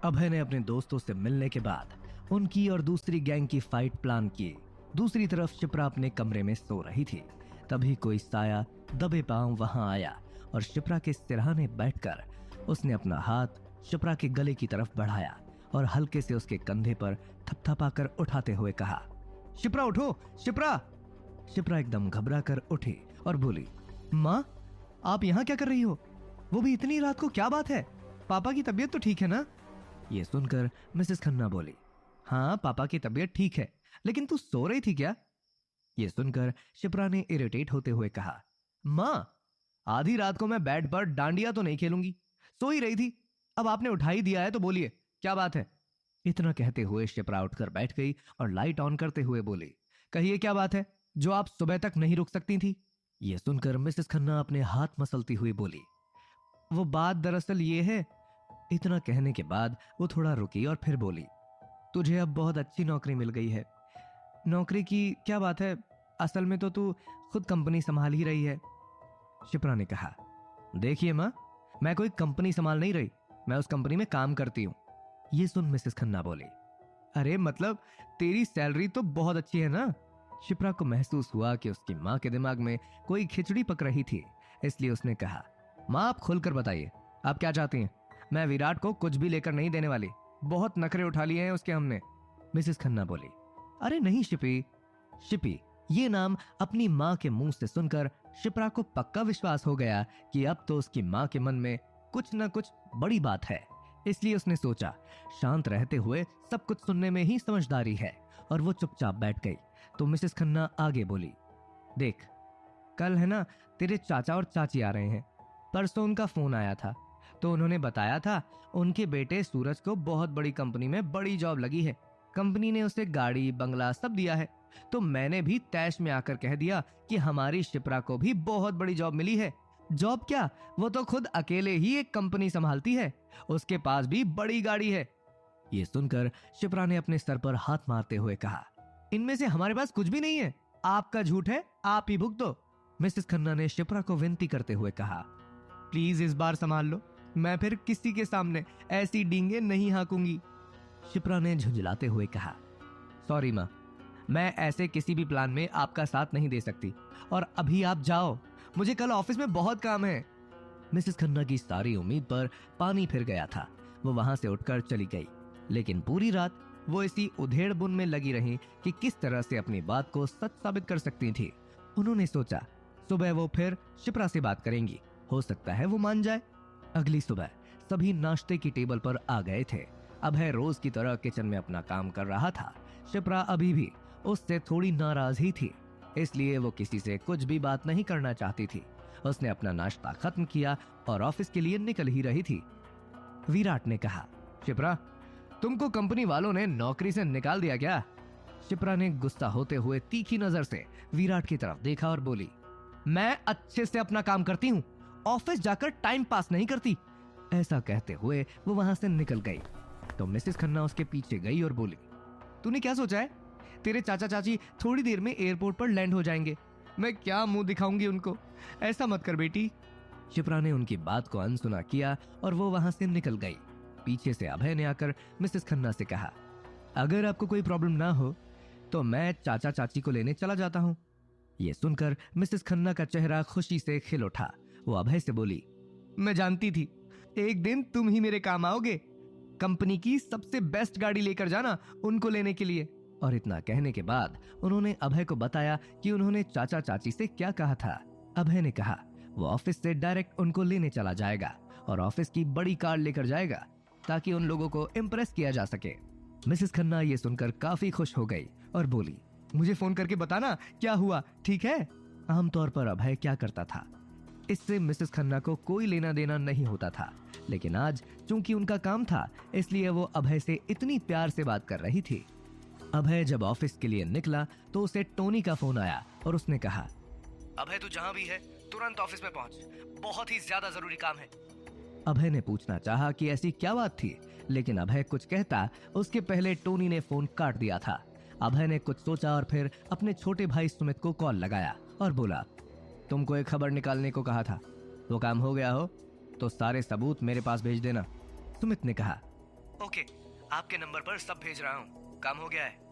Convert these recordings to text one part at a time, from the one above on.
अभय ने अपने दोस्तों से मिलने के बाद उनकी और दूसरी गैंग की फाइट प्लान की। दूसरी तरफ शिप्रा अपने कमरे में सो रही थी। तभी कोई साया दबे पांव वहां आया और शिप्रा के सिरहाने बैठकर उसने अपना हाथ शिप्रा के गले की तरफ बढ़ाया और हल्के से उसके कंधे पर थपथपाकर उठाते हुए कहा, शिप्रा उठो, शिप्रा। शिप्रा एकदम घबरा कर उठी और बोली, माँ आप यहाँ क्या कर रही हो? वो भी इतनी रात को, क्या बात है? पापा की तबीयत तो ठीक है ना? ये सुनकर मिसेस खन्ना बोली, हाँ पापा की तबीयत ठीक है, लेकिन तू सो रही थी क्या? ये सुनकर शिप्रा ने इरिटेट होते हुए कहा, माँ आधी रात को मैं बेड पर डांडिया तो नहीं खेलूंगी, सो ही रही थी। अब आपने उठा ही दिया है तो बोलिए क्या बात है? इतना कहते हुए शिप्रा उठकर बैठ गई और लाइट ऑन करते हुए बोली, कहिए क्या बात है जो आप सुबह तक नहीं रुक सकती थी? यह सुनकर मिसेस खन्ना अपने हाथ मसलती हुई बोली, वो बात दरअसल ये है। इतना कहने के बाद वो थोड़ा रुकी और फिर बोली, तुझे अब बहुत अच्छी नौकरी मिल गई है। नौकरी की क्या बात है, असल में तो तू खुद कंपनी संभाल ही रही है। शिप्रा ने कहा, देखिए माँ, मैं कोई कंपनी संभाल नहीं रही, मैं उस कंपनी में काम करती हूँ। ये सुन मिसेस खन्ना बोली, अरे मतलब तेरी सैलरी तो बहुत अच्छी है ना? शिप्रा को महसूस हुआ कि उसकी माँ के दिमाग में कोई खिचड़ी पक रही थी, इसलिए उसने कहा, माँ आप खुलकर बताइए, आप क्या चाहती हैं? मैं विराट को कुछ भी लेकर नहीं देने वाली, बहुत नखरे उठा लिए हैं उसके हमने। मिसेस खन्ना बोली, अरे नहीं शिपी। शिपी ये नाम अपनी माँ के मुंह से सुनकर शिप्रा को पक्का विश्वास हो गया कि अब तो उसकी माँ के मन में कुछ न कुछ बड़ी बात है। इसलिए उसने सोचा शांत रहते हुए सब कुछ सुनने में ही समझदारी है, और वो चुपचाप बैठ गई। तो मिसेस खन्ना आगे बोली, देख कल है ना तेरे चाचा और चाची आ रहे हैं। परसों उनका फोन आया था तो उन्होंने बताया था उनके बेटे सूरज को बहुत बड़ी कंपनी में बड़ी जॉब लगी है। कंपनी ने उसे गाड़ी बंगला सब दिया है। तो मैंने भी तैश में आकर कह दिया कि हमारी शिप्रा को भी बहुत बड़ी जॉब मिली है। जॉब क्या, वो तो खुद अकेले ही एक कंपनी संभालती है, उसके पास भी बड़ी गाड़ी है। ये सुनकर शिप्रा ने अपने सर पर हाथ मारते हुए कहा, इनमें से हमारे पास कुछ भी नहीं है, आपका झूठ है, आप ही भुगतो। मिसेस खन्ना ने शिप्रा को विनती करते हुए कहा, प्लीज इस बार संभाल लो, मैं फिर किसी के सामने ऐसी डींगे नहीं हाँकूंगी। शिप्रा ने झुंझलाते हुए कहा, सॉरी माँ, मैं ऐसे किसी भी प्लान में आपका साथ नहीं दे सकती, और अभी आप जाओ, मुझे कल ऑफिस में बहुत काम है। मिसेस खन्ना की सारी उम्मीद पर पानी फिर गया था। वो वहां से उठकर चली गई, लेकिन पूरी रात वो इसी उधेड़ बुन में लगी रही कि किस तरह से अपनी बात को सच साबित कर सकती थी। उन्होंने सोचा सुबह वो फिर शिप्रा से बात करेंगी, हो सकता है वो मान जाए। अगली सुबह सभी नाश्ते की टेबल पर आ गए थे। अभय रोज की तरह किचन में अपना काम कर रहा था। शिप्रा अभी भी उससे थोड़ी नाराज ही थी, इसलिए वो किसी से कुछ भी बात नहीं करना चाहती थी। उसने अपना नाश्ता खत्म किया और ऑफिस के लिए निकल ही रही थी। विराट ने कहा, शिप्रा तुमको कंपनी वालों ने नौकरी से निकाल दिया क्या? शिप्रा ने गुस्सा होते हुए तीखी नजर से विराट की तरफ देखा और बोली, मैं अच्छे से अपना काम करती हूँ, ऑफिस जाकर टाइम पास नहीं करती। ऐसा कहते हुए वो वहां से निकल गई। तो मिसेस खन्ना उसके पीछे गई और बोली, तूने क्या सोचा है? तेरे चाचा चाची थोड़ी देर में एयरपोर्ट पर लैंड हो जाएंगे, मैं क्या मुंह दिखाऊंगी उनको? ऐसा मत कर बेटी। शिप्रा ने उनकी बात को अनसुना किया और वो वहां से निकल गई। पीछे से अभय ने आकर मिसेस खन्ना से कहा, अगर आपको कोई प्रॉब्लम ना हो तो मैं चाचा चाची को लेने चला जाता हूँ। ये सुनकर मिसेस खन्ना का चेहरा खुशी से खिल उठा। वो अभय से बोली, मैं जानती थी एक दिन तुम ही मेरे काम आओगे, कंपनी की सबसे बेस्ट गाड़ी लेकर जाना उनको लेने के लिए। और इतना कहने के बाद उन्होंने अभय को बताया कि उन्होंने चाचा चाची से क्या कहा था। अभय ने कहा वो ऑफिस से डायरेक्ट उनको लेने चला जाएगा और ऑफिस की बड़ी कार लेकर जाएगा ताकि उन लोगों को इम्प्रेस किया जा सके। मिसेस खन्ना ये सुनकर काफी खुश हो गई और बोली, मुझे फोन करके बताना क्या हुआ, ठीक है? आमतौर पर अभय क्या करता था, इससे मिसेस खन्ना को कोई लेना देना नहीं होता था, लेकिन आज चूंकि उनका काम था इसलिए वो अभय से इतनी प्यार से बात कर रही थी। अभय जब ऑफिस के लिए निकला तो उसे टोनी का फोन आया और उसने कहा, अभय तू जहां भी है तुरंत ऑफिस में पहुंच, बहुत ही ज्यादा जरूरी काम है। अभय ने पूछना चाहा कि ऐसी क्या बात थी, लेकिन अभय कुछ कहता उसके पहले टोनी ने फोन काट दिया था। अभय ने कुछ सोचा और फिर अपने छोटे भाई सुमित को कॉल लगाया और बोला, तुमको एक खबर निकालने को कहा था, वो काम हो गया हो तो सारे सबूत मेरे पास भेज देना। सुमित ने कहा, ओके, आपके नंबर पर सब भेज रहा हूँ, काम हो गया है।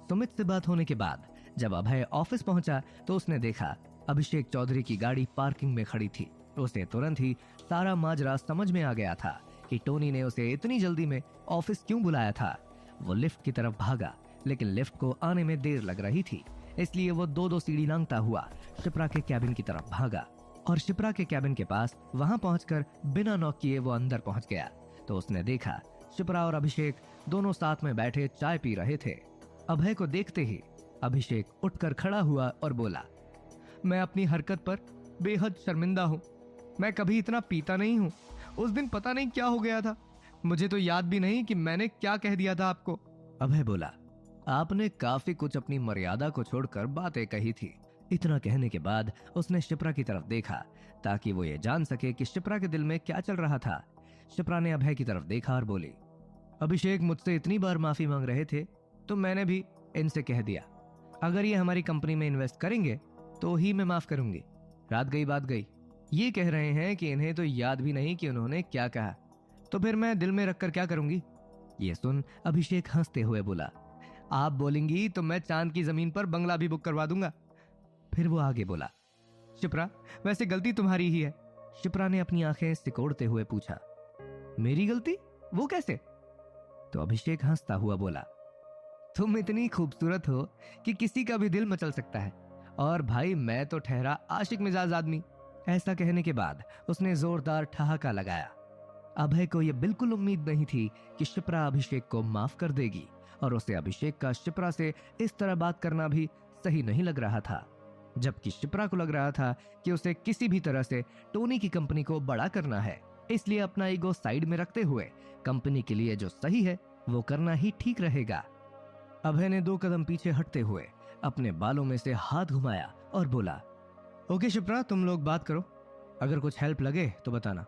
सुमित से बात होने के बाद जब अभय ऑफिस पहुंचा तो उसने देखा अभिषेक चौधरी की गाड़ी पार्किंग में खड़ी थी। उसे तुरंत ही सारा माजरा समझ में आ गया था कि टोनी ने उसे इतनी जल्दी में ऑफिस क्यों बुलाया था। वो लिफ्ट की तरफ भागा, लेकिन लिफ्ट को आने में देर लग रही थी, इसलिए वो दो सीढ़ी लांघता हुआ शिप्रा के कैबिन की तरफ भागा और शिप्रा के कैबिन के पास वहां पहुंचकर बिना नॉक किए वो अंदर पहुंच गया तो उसने देखा शिप्रा और अभिषेक दोनों साथ में बैठे चाय पी रहे थे। अभय को देखते ही अभिषेक उठकर खड़ा हुआ और बोला, मैं अपनी हरकत पर बेहद शर्मिंदा हूँ। मैं कभी इतना पीता नहीं हूँ। उस दिन पता नहीं क्या हो गया था, मुझे तो याद भी नहीं कि मैंने क्या कह दिया था आपको। अभय बोला, आपने काफी कुछ अपनी मर्यादा को छोड़कर बातें कही थी। इतना कहने के बाद उसने शिप्रा की तरफ देखा ताकि वो ये जान सके कि शिप्रा के दिल में क्या चल रहा था। शिप्रा ने अभय की तरफ देखा और बोली, अभिषेक मुझसे इतनी बार माफी मांग रहे थे तो मैंने भी इनसे कह दिया, अगर ये हमारी कंपनी में इन्वेस्ट करेंगे तो ही मैं माफ करूंगी। रात गई बात गई। ये कह रहे हैं कि इन्हें तो याद भी नहीं कि उन्होंने क्या कहा, तो फिर मैं दिल में रखकर क्या करूंगी। ये सुन अभिषेक हंसते हुए बोला, आप बोलेंगी तो मैं चांद की जमीन पर बंगला भी बुक करवा दूंगा। फिर वो आगे बोला, शिप्रा वैसे गलती तुम्हारी ही है। शिप्रा ने अपनी आंखें सिकोड़ते हुए पूछा, मेरी गलती? वो कैसे? तो अभिषेक हंसता हुआ बोला, तुम इतनी खूबसूरत हो कि किसी का भी दिल मचल सकता है, और भाई मैं तो ठहरा आशिक मिजाज आदमी। ऐसा कहने के बाद उसने जोरदार ठहाका लगाया। अभय को यह बिल्कुल उम्मीद नहीं थी कि शिप्रा अभिषेक को माफ कर देगी, और उसे अभिषेक का शिप्रा से इस तरह बात करना भी सही नहीं लग रहा था, जबकि शिप्रा को लग रहा था कि उसे किसी भी तरह से टोनी की कंपनी को बड़ा करना है, इसलिए अपना ईगो साइड में रखते हुए कंपनी के लिए जो सही है वो करना ही ठीक रहेगा। अभय ने 2 कदम पीछे हटते हुए अपने बालों में से हाथ घुमाया और बोला, ओके शिप्रा, तुम लोग बात करो, अगर कुछ हेल्प लगे तो बताना।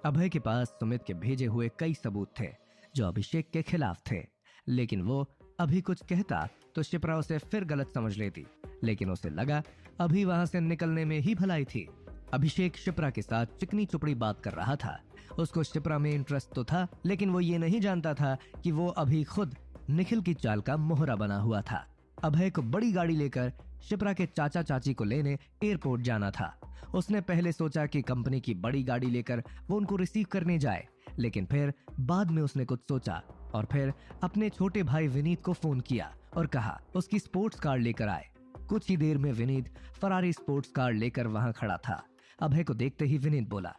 अभय के पास सुमित के भेजे हुए कई सबूत थे जो अभिषेक के खिलाफ थे, लेकिन वो अभी कुछ कहता तो शिप्रा उसे फिर गलत समझ लेती, लेकिन उसे लगा अभी वहां से निकलने में ही भलाई थी। अभिषेक शिप्रा के साथ चिकनी चुपड़ी बात कर रहा था। उसको शिप्रा में इंटरेस्ट तो था, लेकिन वो ये नहीं जानता था कि वो अभी खुद निखिल की चाल का मोहरा बना हुआ था। अभय को बड़ी गाड़ी लेकर शिप्रा के चाचा चाची को लेने एयरपोर्ट जाना था। उसने पहले सोचा कि कंपनी की बड़ी गाड़ी लेकर वो उनको रिसीव करने जाए, लेकिन फिर बाद में उसने कुछ सोचा और फिर अपने छोटे भाई विनीत को फोन किया और कहा उसकी स्पोर्ट्स कार लेकर आए। कुछ ही देर में विनीत फरारी स्पोर्ट्स कार लेकर वहां खड़ा था। अभय को देखते ही विनीत बोला,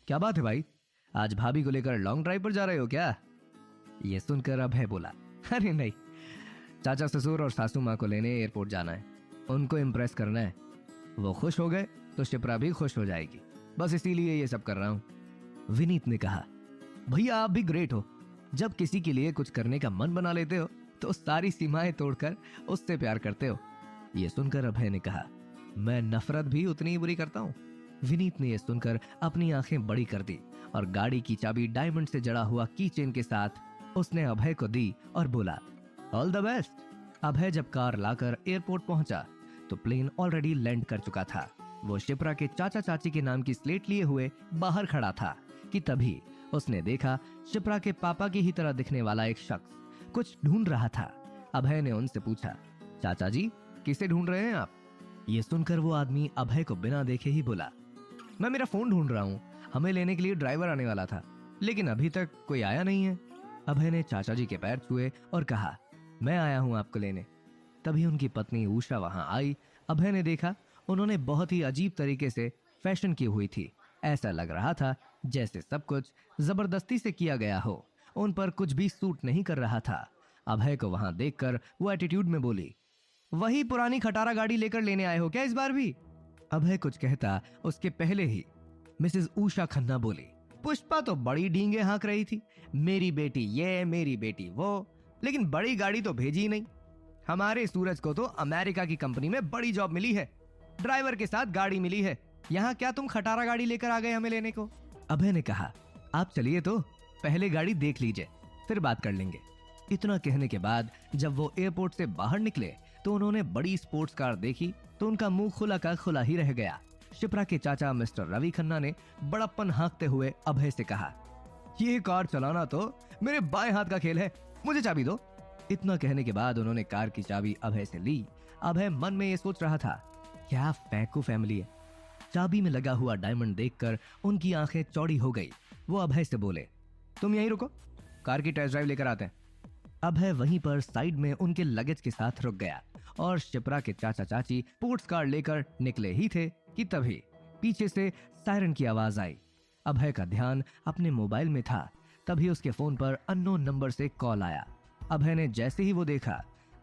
क्या बात है भाई, आज भाभी को लेकर लॉन्ग ड्राइव पर जा रहे हो क्या? ये सुनकर अभय बोला, अरे नहीं, चाचा ससुर और सासू माँ को लेने एयरपोर्ट जाना है, उनको इम्प्रेस करना है। वो खुश हो गए तो शिप्रा भी खुश हो जाएगी, बस इसीलिए ये सब कर रहा हूँ। विनीत ने कहा, भैया आप भी ग्रेट हो, जब किसी के लिए कुछ करने का मन बना लेते हो तो सारी सीमाएं तोड़कर उससे प्यार करते हो। ये सुनकर अभय ने कहा, मैं नफरत भी उतनी ही बुरी करता हूँ। विनीत ने यह सुनकर अपनी आंखें बड़ी कर दी और गाड़ी की चाबी डायमंड से जड़ा हुआ की चेन के साथ उसने अभय को दी और बोला, ऑल द बेस्ट। अभय जब कार लाकर एयरपोर्ट पहुंचा तो प्लेन ऑलरेडी लैंड कर चुका था। वो शिप्रा के चाचा चाची के नाम की स्लेट लिए हुए बाहर खड़ा था कि तभी उसने देखा शिप्रा के पापा की ही तरह दिखने वाला एक शख्स कुछ ढूंढ रहा था। अभय ने उनसे पूछा, चाचा जी किसे ढूंढ रहे हैं आप? ये सुनकर वो आदमी अभय को बिना देखे ही बोला, मैं मेरा फोन ढूंढ रहा हूँ, हमें लेने के लिए ड्राइवर आने वाला था, लेकिन अभी तक कोई आया नहीं है। अभय ने चाचा जी के पैर छुए और कहा, मैं आया हूँ आपको लेने। तभी उनकी पत्नी उषा वहां आई। अभय ने देखा उन्होंने बहुत ही अजीब तरीके से फैशन की हुई थी। ऐसा लग रहा था जैसे सब कुछ जबरदस्ती से किया गया हो, उन पर कुछ भी सूट नहीं कर रहा था। अभय को वहां देखकर वो एटीट्यूड में बोली, वही पुरानी खटारा गाड़ी लेकर लेने आए हो क्या इस बार भी? अभय कुछ कहता उसके पहले ही मिसेस उषा खन्ना बोली, पुष्पा तो बड़ी डींगे हाँक रही थी, मेरी बेटी ये मेरी बेटी वो, लेकिन बड़ी गाड़ी तो भेजी ही नहीं। हमारे सूरज को तो अमेरिका की कंपनी में बड़ी जॉब मिली है, ड्राइवर के साथ गाड़ी मिली है, यहाँ क्या तुम खटारा गाड़ी लेकर आ गए हमें लेने को? अभय ने कहा, आप चलिए तो पहले गाड़ी देख लीजिए, फिर बात कर लेंगे। इतना कहने के बाद जब वो एयरपोर्ट से बाहर निकले तो उन्होंने बड़ी स्पोर्ट्स कार देखी तो उनका मुंह खुला का खुला ही रह गया। शिप्रा के चाचा मिस्टर रवि खन्ना ने बड़प्पन हाँकते हुए अभय से कहा, ये कार चलाना तो मेरे बाएं हाथ का खेल है, मुझे चाबी दो। इतना कहने के बाद उन्होंने कार की चाबी अभय से ली। अभय मन में ये सोच रहा था, क्या फेंकू फैमिली है। चाबी में लगा हुआ डायमंड देखकर उनकी आंखें चौड़ी हो गई। वो अभय से बोले, तुम यहीं रुको, कार की टेस्ट ड्राइव लेकर आते हैं। अभय वहीं पर साइड में उनके लगेज के साथ रुक गया और शिप्रा के चाचा चाची स्पोर्ट्स कार लेकर निकले ही थे कि तभी पीछे से सायरन की आवाज आई। अभय का ध्यान अपने मोबाइल में था, तभी उसके फोन पर अननोन नंबर से कॉल आया। अभय ने जैसे ही वो देखा,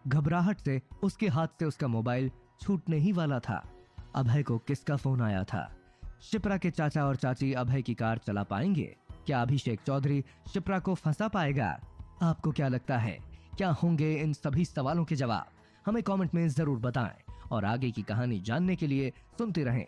घबराहट से उसके हाथ से उसका मोबाइल छूटने ही वाला था। अभय को किसका फोन आया था? शिप्रा के चाचा और चाची अभय की कार चला पाएंगे? क्या अभिषेक चौधरी शिप्रा को फंसा पाएगा? आपको क्या लगता है, क्या होंगे इन सभी सवालों के जवाब? हमें कमेंट में जरूर बताएं और आगे की कहानी जानने के लिए सुनते रहें